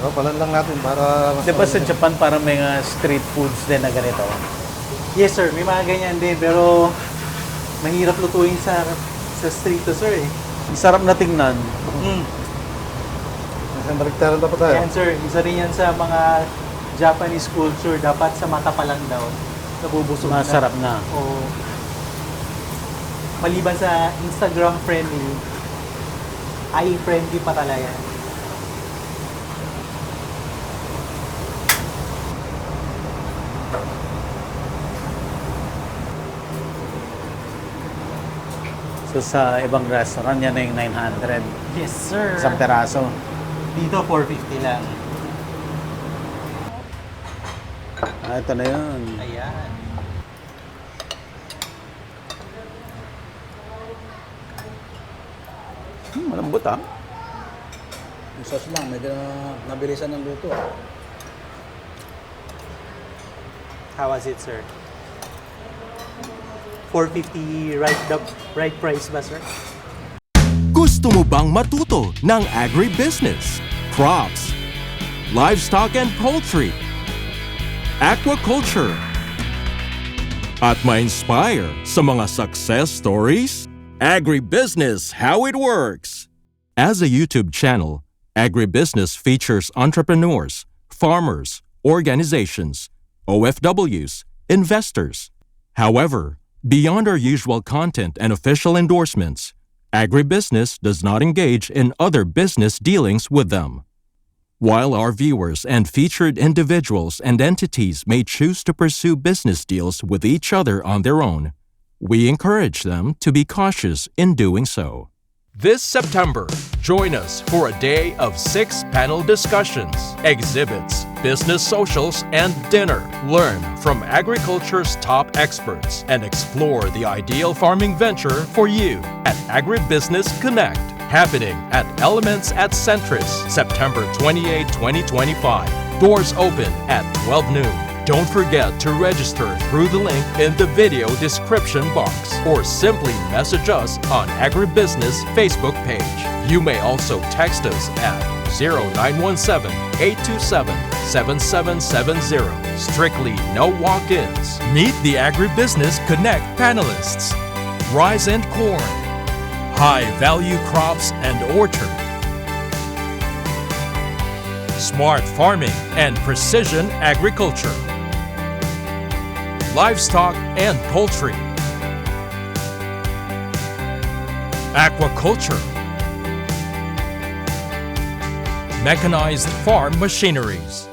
Kapalan lang natin para... Di ba sa Japan parang may mga street foods din na ganito? Yes sir, may mga ganyan din pero mahirap lutuin sa street to sir eh. Sarap na tingnan. Isang baliktaran dapat tayo. Yan sir, isa rin yan sa mga Japanese culture, dapat sa mata pa lang daw nabubusog Masarap na. O maliban sa Instagram friendly, eye friendly pa talaga. So sa ibang restaurant, yan na yung 900. Yes sir. Isang peraso. Dito 450 lang. Ah, ito na yun. Ayan. Malambot ah. Yung sauce lang, medyo nabilisan ng luto. How was it sir? 450 right price ba sir? Gusto mo bang matuto ng agribusiness, crops, livestock and poultry, aquaculture, at ma-inspire sa mga success stories? Agribusiness How It Works! As a YouTube channel, Agribusiness features entrepreneurs, farmers, organizations, OFWs, investors. However, beyond our usual content and official endorsements, Agribusiness does not engage in other business dealings with them. While our viewers and featured individuals and entities may choose to pursue business deals with each other on their own, we encourage them to be cautious in doing so. This September, join us for a day of 6 panel discussions, exhibits, business socials, and dinner. Learn from agriculture's top experts and explore the ideal farming venture for you at Agribusiness Connect, happening at Elements at Centris, September 28, 2025. Doors open at 12 noon. Don't forget to register through the link in the video description box or simply message us on Agribusiness Facebook page. You may also text us at 0917-827-7770. Strictly no walk-ins. Meet the Agribusiness Connect panelists. Rice and corn, high-value crops and orchard, smart farming and precision agriculture, livestock and poultry, aquaculture, mechanized farm machineries.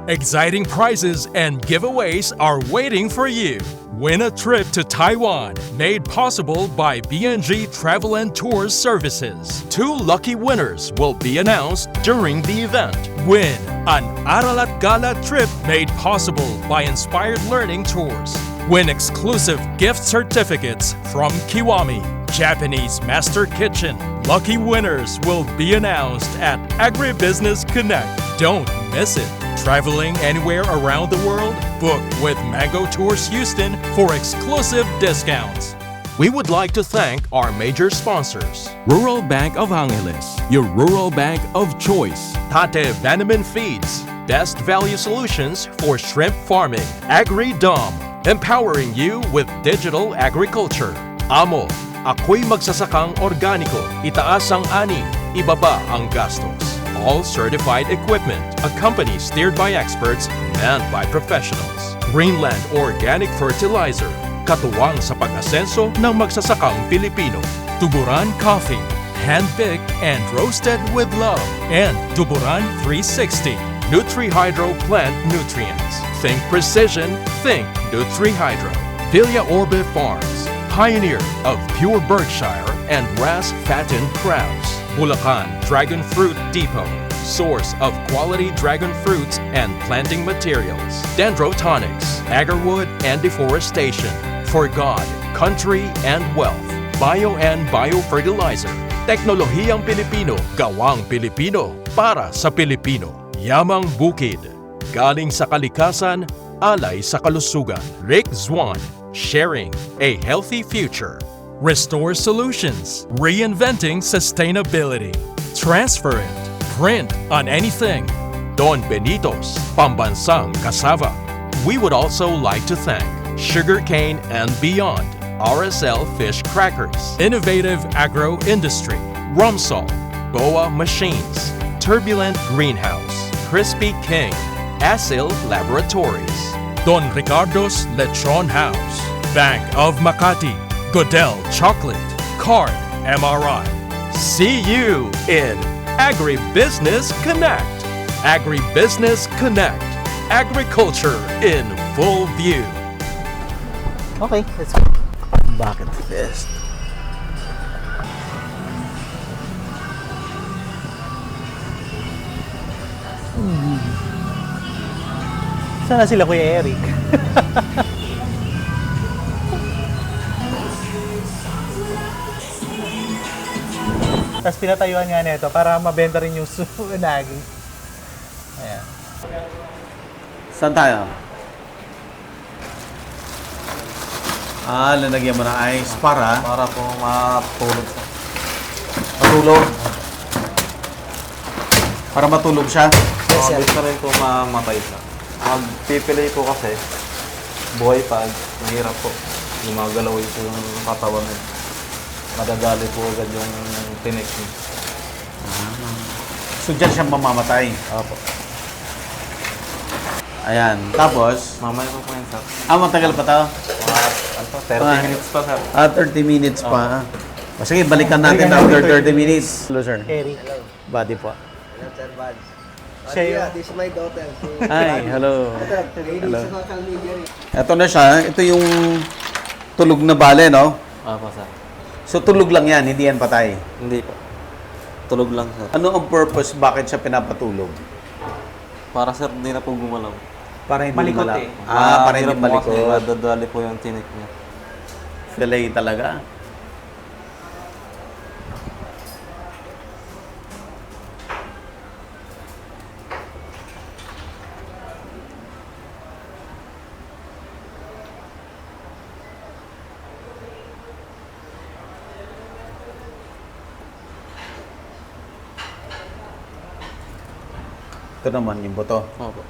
Exciting prizes and giveaways are waiting for you. Win a trip to Taiwan, made possible by BNG Travel and Tours Services. 2 lucky winners will be announced during the event. Win an Aralat Gala trip made possible by Inspired Learning Tours. Win exclusive gift certificates from Kiwami, Japanese Master Kitchen. Lucky winners will be announced at Agribusiness Connect. Don't miss it. Traveling anywhere around the world? Book with Mango Tours Houston for exclusive discounts. We would like to thank our major sponsors. Rural Bank of Angeles, your rural bank of choice. Tate Vanaman Feeds, best value solutions for shrimp farming. AgriDom, empowering you with digital agriculture. Amo, ako'y magsasakang organiko. Itaas ang ani, ibaba ang gastos. All certified equipment, a company steered by experts, manned by professionals. Greenland Organic Fertilizer, katuwang sa pag-asenso ng magsasakang Pilipino. Tuburan Coffee, hand-picked and roasted with love. And Tuburan 360, Nutri-Hydro Plant Nutrients. Think precision, think Nutri-Hydro. Villa Orbe Farms, pioneer of pure Berkshire and grass-fattened crabs. Bulacan Dragon Fruit Depot, source of quality dragon fruits and planting materials. Dendrotonics, agarwood and deforestation. For God, country and wealth. Bio and Biofertilizer. Teknolohiyang Pilipino, gawang Pilipino, para sa Pilipino. Yamang Bukid, galing sa kalikasan, alay sa kalusugan. Rick Zwan, sharing a healthy future. Restore Solutions, reinventing sustainability. transfer it, print on anything. Don Benito's Pambansang Cassava. We would also like to thank Sugarcane and Beyond, RSL Fish Crackers, Innovative Agro Industry, Rumsol, Boa Machines, Turbulent Greenhouse, Crispy King, Asil Laboratories, Don Ricardo's Lechon House, Bank of Makati, Godel Chocolate, Card MRI. See you in Agribusiness Connect. Agribusiness Connect. Agriculture in full view. Okay, let's go. Bucket Fest. Sana sila Kuya Eric? Tapos pinatayuan nga nito para mabenta rin yung unagi. Ayan. Saan tayo? Lalagyan mo ng ice para Para po matulog siya. Matulog. para matulog siya. Yes, sir. Na rin po mamatay siya. Magpipili po kasi, buhay pa, mahirap po. Gumagalaw po yung katawan niya. Madadali po agad yung tinik niya. So dyan siya mamamatay. Opo. Ayan. Tapos, Mamaya po po yun, sir. matagal pa to? Ano po, 30 minutes pa, sir. 30 minutes pa. O sige, balikan natin after 30 minutes. Hello, sir. Eric. Body po. Sir Bad. Siya yung... This is my daughter. So, Hi, hello. ladies sa social media rin. Ito na siya. Ito yung tulog na bale, no? Opo, sir. So tulog lang yan, hindi yan patay. Hindi po. Tulog lang, sir. Ano ang purpose? Bakit siya pinapatulog? Para, sir, hindi na po gumalaw. Para hindi Malikot malak. eh. Para hindi Mahirap po kasi, malikot. madadali po yung tinik niya. Fillet talaga. Ito naman yung buto. Opo.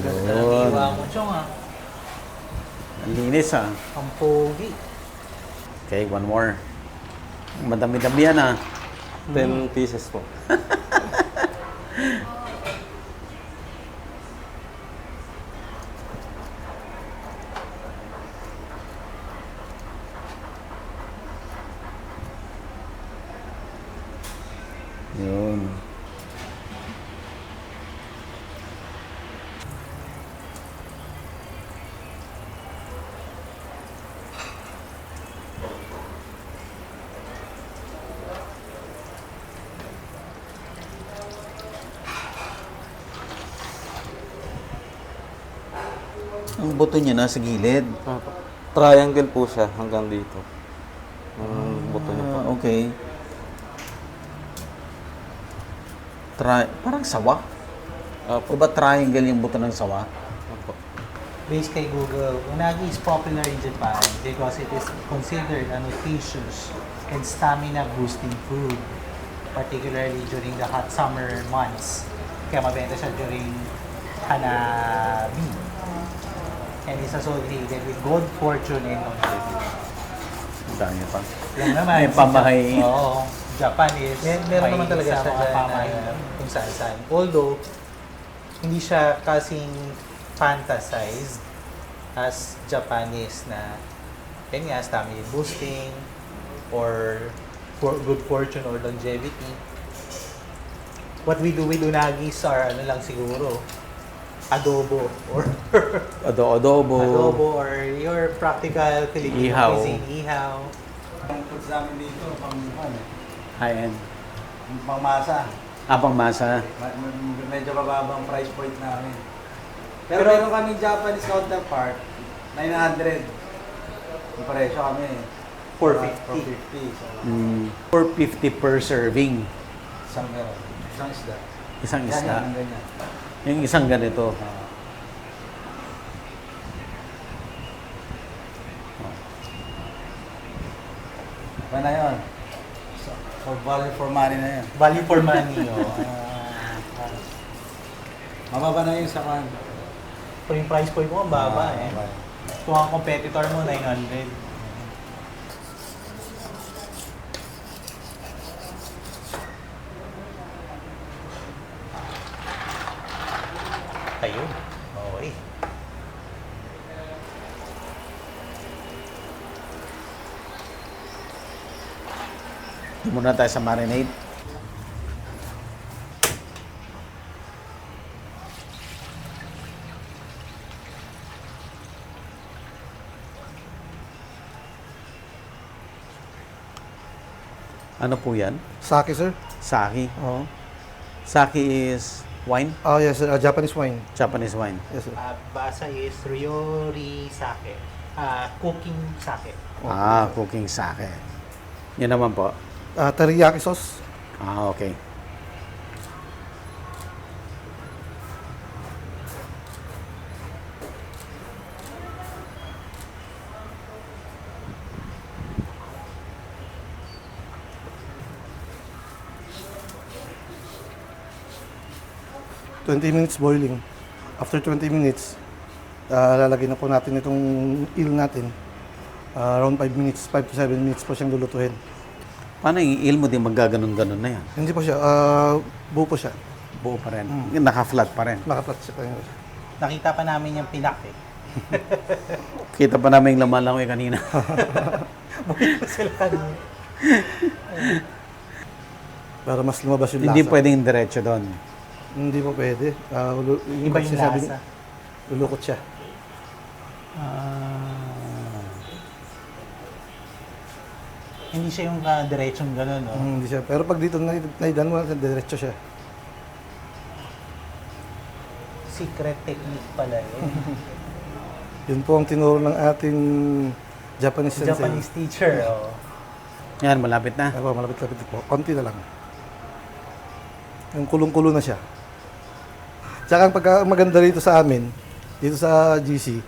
Iwa mo siyang ah. Ang linis ah. Ang pogi. Okay, one more. Madami-dami yan ah. 10 pieces po. Yun. Ang buto niya nasa gilid. Opo. Triangle po siya hanggang dito. Ang buto niya po. Okay. Parang sawa? Opo. O ba triangle yung buto ng sawa? Opo. Based kay Google, unagi is popular in Japan because it is considered a nutritious and stamina-boosting food, particularly during the hot summer months. Kaya mabenta siya during Hanabi. And is associated with good fortune and longevity. Ang dami pa. Yan naman. May pamahay. Oo. Japan is Meron naman talaga sa siya mga dyan pamahay na- kung saan. Although, hindi siya kasing fantasized as Japanese na yun nga, stamina boosting or for good fortune or longevity. What we do with unagis are ano lang siguro, adobo or Adobo. or your practical Filipino Ihaw. cuisine, ihaw. Ang foods namin dito, High-end. pang masa. Pang masa. Medyo bababang price point namin. Pero meron kami Japanese counterpart, 900. Yung presyo kami. 450. 450 per serving. Isang gano'n. Isang isda. Isang Yan, isda. ang ganyan. Yung isang ganito. Ba na yun? For value for money na yun. Value for money, Mababa na yun sa kan. Pero yung price point mo, ang baba eh. Kung ang competitor mo, 900. Ayun. Okay. Doon muna tayo sa marinade. Ano po yan? Sake, sir. Sake. Oo. Sake is wine? Oh, yes, sir. Japanese wine. Japanese wine. Yes, sir. Basa is Ryori Sake. Cooking sake. Cooking sake. Yan naman po. Teriyaki sauce. Okay. $20 boiling. After 20 minutes, lalagyan na po natin itong eel natin. Around 5 minutes, 5 to 7 minutes po siyang lulutuin. Paano yung il mo din magaganon-ganon na yan? Hindi po siya, buo po siya. Buo pa rin. Naka-flat pa rin. Nakaplat siya. Nakita pa namin yung pinak eh. Kita pa namin yung laman lang ko kanina. Sila kanina. Para mas lumabas yung lasa. Hindi pwedeng diretso doon. Hindi po pwede. Iba yung sinasabi- lasa. Lulukot siya. Hindi siya yung diretsong gano'n, no? Hindi siya. Pero pag dito naidan mo, diretso siya. Secret technique pala yun. Yun po ang tinuro ng ating Japanese sensei. Japanese teacher, oh. Yan, malapit na. Ako, malapit-lapit po. Konti na lang. Yung kulong-kulo na siya. Tsaka ang pagka maganda rito sa amin, dito sa GC,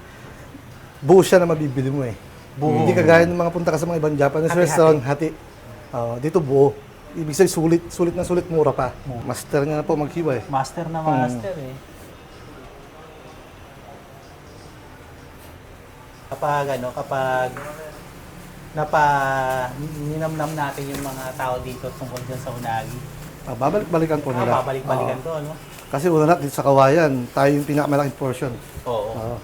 buo siya na mabibili mo eh. Buo. Hindi kagaya ng mga punta ka sa mga ibang Japanese Hati-hati. restaurant, hati. Dito buo. Ibig sabihin, sulit, mura pa. Master niya na po maghiwa eh. Master na master, eh. Kapag ninamnam natin yung mga tao dito tungkol dyan sa unagi. Babalik-balikan po nila. Babalik-balikan to, no? Kasi una natin sa kawayan, tayo yung pinakamalaking portion. Oo.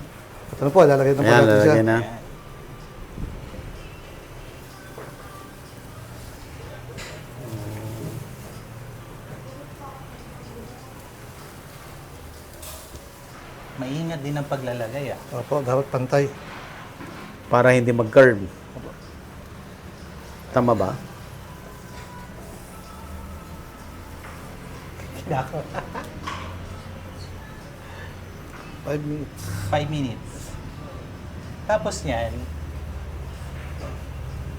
Ito na po, lalagay na po Ayan, natin siya. lalagyan na. Ayan. Maingat din ang paglalagay, ah. Opo, dapat pantay. Para hindi mag-curve. Tama ba? Nako. 5 minutes. 5 minutes. Tapos niyan,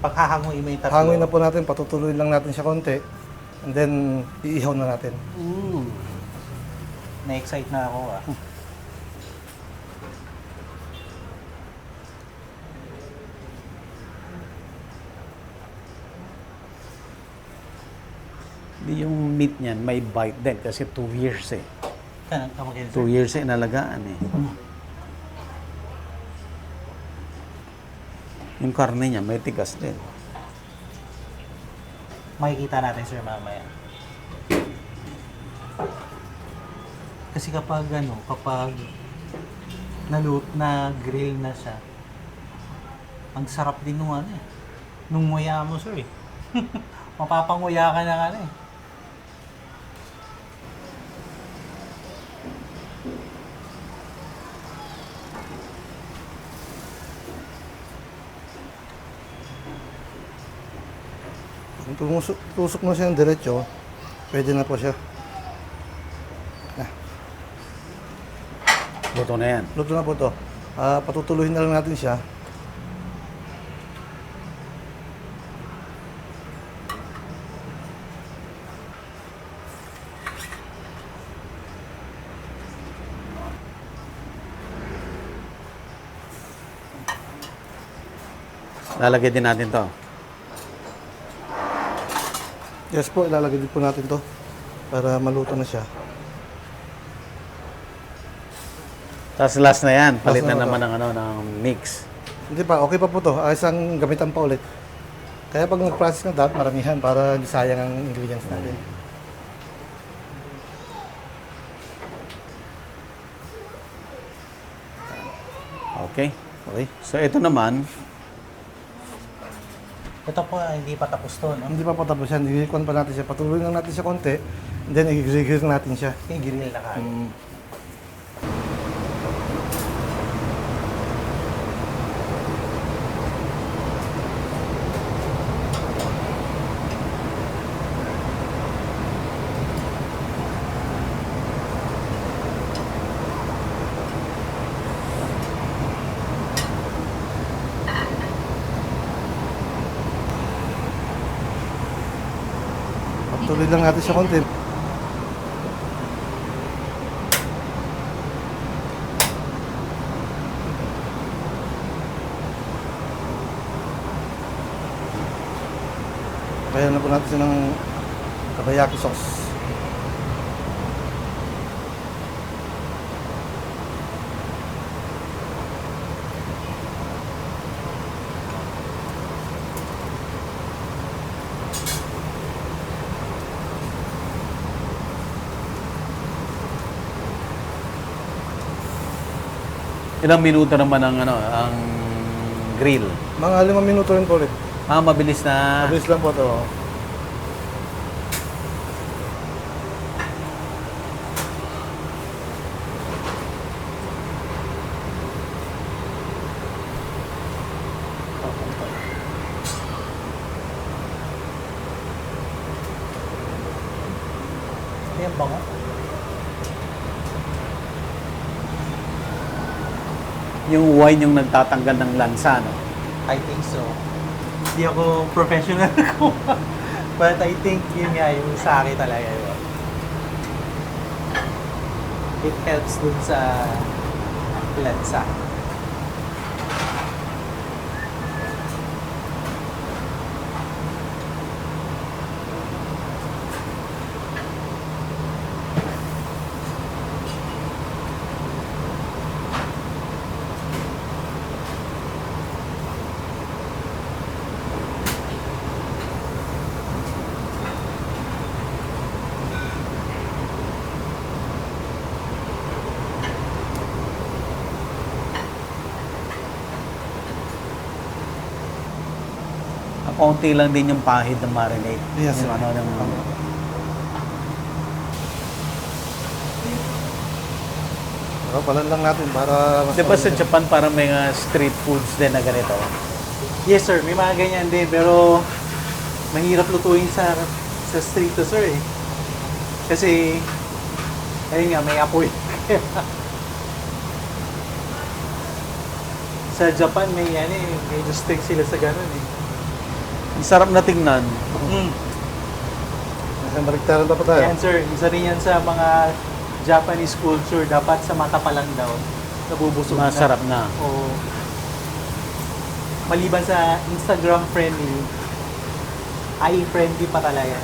paghahanguin mo yung tatlo. Hangoy na po natin, patutuloy lang natin siya konti. And then, iihaw na natin. Na-excite na ako, ah. Hindi yung meat niyan, may bite din kasi 2 years eh. Kanang kamagin, 2 years eh, nalagaan eh. Yung karne niya, may tigas din. Makikita natin, sir, mamaya. Kasi kapag na-grill na siya, ang sarap din nung nung nguya mo, sir, eh. Mapapanguya ka na eh. Kung tusok mo siya ng diretso, pwede na po siya. Luto na yan. Luto na po to. Patutuluhin na lang natin siya. Lalagay din natin to. Yes po, ilalagay din po natin to para maluto na siya. Tapos last na yan. Palit Last na na naman ng, ng mix. Hindi pa, okay pa po to. Isang gamitan pa ulit. Kaya pag nag-process na dapat maramihan para hindi sayang ang ingredients natin. Okay. Okay? So ito naman, Ito po, hindi pa tapos to, no? Hindi pa patapos yan. Igigikuan pa natin siya. Patuloy lang natin siya konti. And then, i-grill natin siya. I-grill na kagad. Patuloy lang natin siya konti. Kaya na po natin siya ng kabayaki sauce. ilang minuto naman ang ang grill. Mga 5 minuto rin po ulit. Mabilis na. Mabilis lang po ito. Ito yung bango. Yung wine yung nagtatanggal ng lansa, no? I think so. Hindi ako professional ko. But I think yun nga yung sa akin talaga yun. It helps dun sa lansa. Konti lang din yung pahid ng marinade. Yes, Yung sir. ng Pero palan lang natin para mas Di ba sa Japan parang may mga street foods din na ganito? Yes sir, may mga ganyan din pero mahirap lutuin sa street to sir eh. Kasi ayun nga may apoy. Sa Japan may yan eh, medyo strict sila sa ganun eh. Ang sarap na tingnan. Isang baliktaran pa tayo. Yan sir, isa rin yan sa mga Japanese culture, dapat sa mata pa lang daw nabubusog Masarap na. O maliban sa Instagram friendly, eye friendly pa talaga.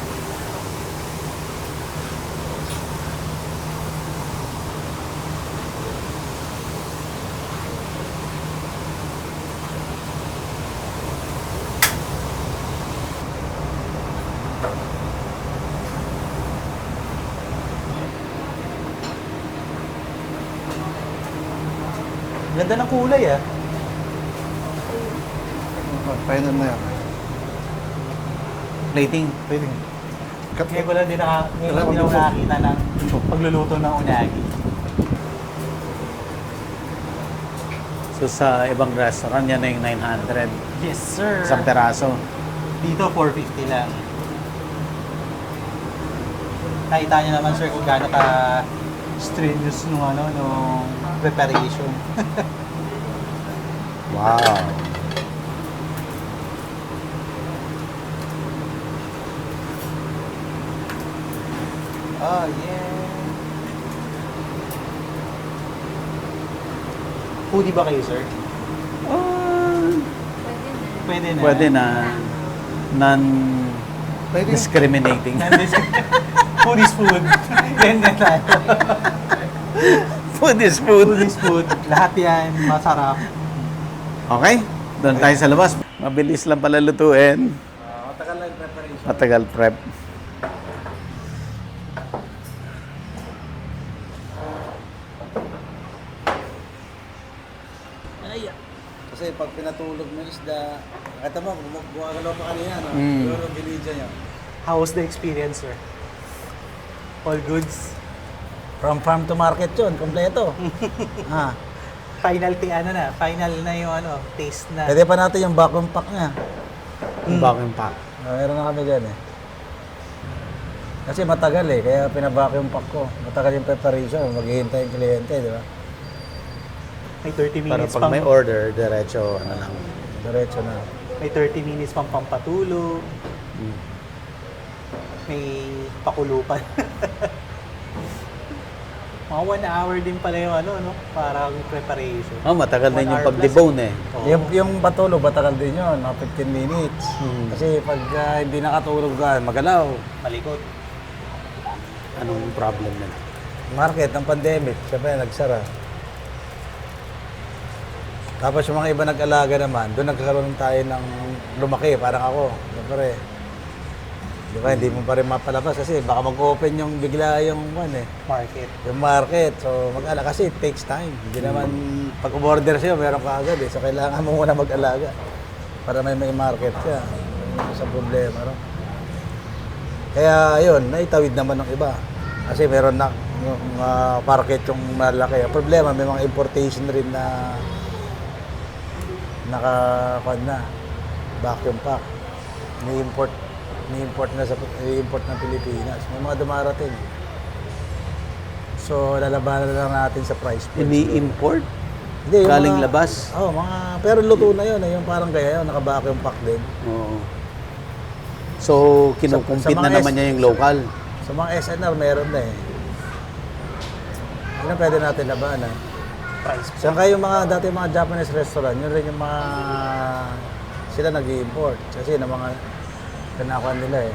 Ganda ng kulay ah. Final na yan. Plating. Plating. Cut Ngayon ko lang din ako nakakita ng pagluluto ng unagi. So sa ibang restaurant, yan na yung 900. Yes, sir. Isang peraso. Dito, 450 lang. Nakita niyo naman, sir, kung gaano ka strenuous nung preparation. Wow. Oh, yeah. Foodie ba kayo, sir? Pwede na. Pwede na. Non-discriminating. Food is food. Yan na tayo. Food is food. Food is food. Lahat yan, masarap. Okay, doon tayo sa labas. Mabilis lang pala lutuin. Matagal lang yung preparation. Matagal prep. Kasi pag pinatulog mo yung isda, kata mo, gumagalaw pa kanina, no? Mm. Siguro ang bilidya niya. How was the experience, sir? All goods? From farm to market yun, kompleto. Final na yung taste na. Pwede pa natin yung vacuum pack niya. Vacuum pack. Meron na kami dyan eh. Kasi matagal eh, kaya pina-vacuum pack ko. Matagal yung preparation, maghihintay yung kliyente, di ba? May 30 Para minutes pag may order, diretso, lang. Diretso na. May 30 minutes pang pampatulog. May pakulupan. Mga 1 hour din pala yung parang preparation. Matagal 1 din yung hour pag-debone eh. Oo. Yung patulog, matagal din yun, mga 15 minutes. Kasi pag hindi nakatulog ka, magalaw. Malikot. Anong problem nila? Market ng pandemic, syempre nagsara. Tapos yung mga iba nag-alaga naman, doon nagkakaroon tayo ng lumaki, parang ako. Siyempre, di ba, hindi mo pa rin mapalabas kasi baka mag-open yung bigla yung Market. yung market. So mag-alaga kasi it takes time. Hindi naman, pag umorder sa'yo, meron ka agad eh. So kailangan mo muna mag-alaga para may market ka. Yun sa problema, no? Kaya yun, naitawid naman ng iba. Kasi meron na yung market yung malaki. Ang problema, may mga importation rin na vacuum pack. Ni-import ng Pilipinas. May mga dumarating. So, lalabanan na lang natin sa price point. Ini-import? Hindi, yung Galing mga- labas? Oo, pero luto na yun. Yung parang gaya yun, naka-vacuum pack din. Oo. So, kinukumpit Sa na mga naman niya yung local. Sa mga SNR, meron na eh. Yun ang pwede natin labanan. Price. Saan kayo dati mga Japanese restaurant, yun rin yung mga sila nag-i-import. Kasi na mga kanakuha nila eh.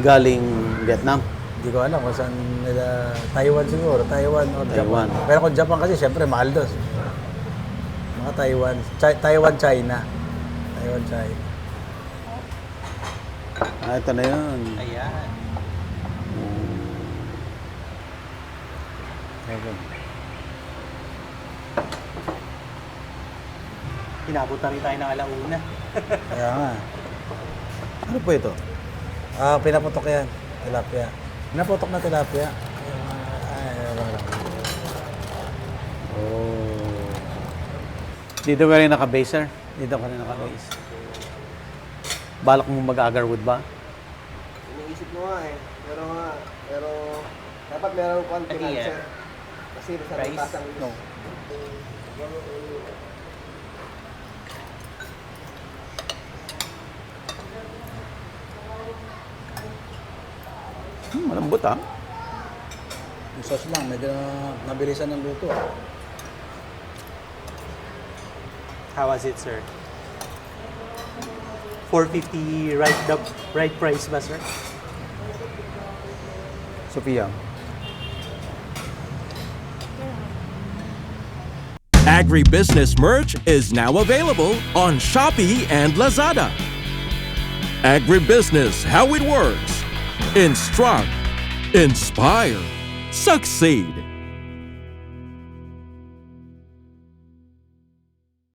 Galing Vietnam. Hindi ko alam kung saan nila, Taiwan siguro, Taiwan or Taiwan. Japan. Pero kung Japan kasi, syempre mahal doon. Mga Taiwan, China. Taiwan, China. Ito na yun. Ayan. Inabot na rin tayo ng alauna. Kaya nga. Ano po ito? Pinaputok yan, tilapia. Pinaputok na tilapia. Oh. Dito ka rin naka-base, sir? Dito ka rin naka-base. Balak mo mag-agarwood ba? Iniisip mo nga eh. Pero dapat meron kang Ano financer. yan? Kasi sa Rice? pasang No. Malambot ah. Yung sauce lang, medyo nabilisan ng luto. How was it, sir? 450 right price ba, sir? Sophia. Agribusiness merch is now available on Shopee and Lazada. Agribusiness, how it works. Instruct, inspire, succeed.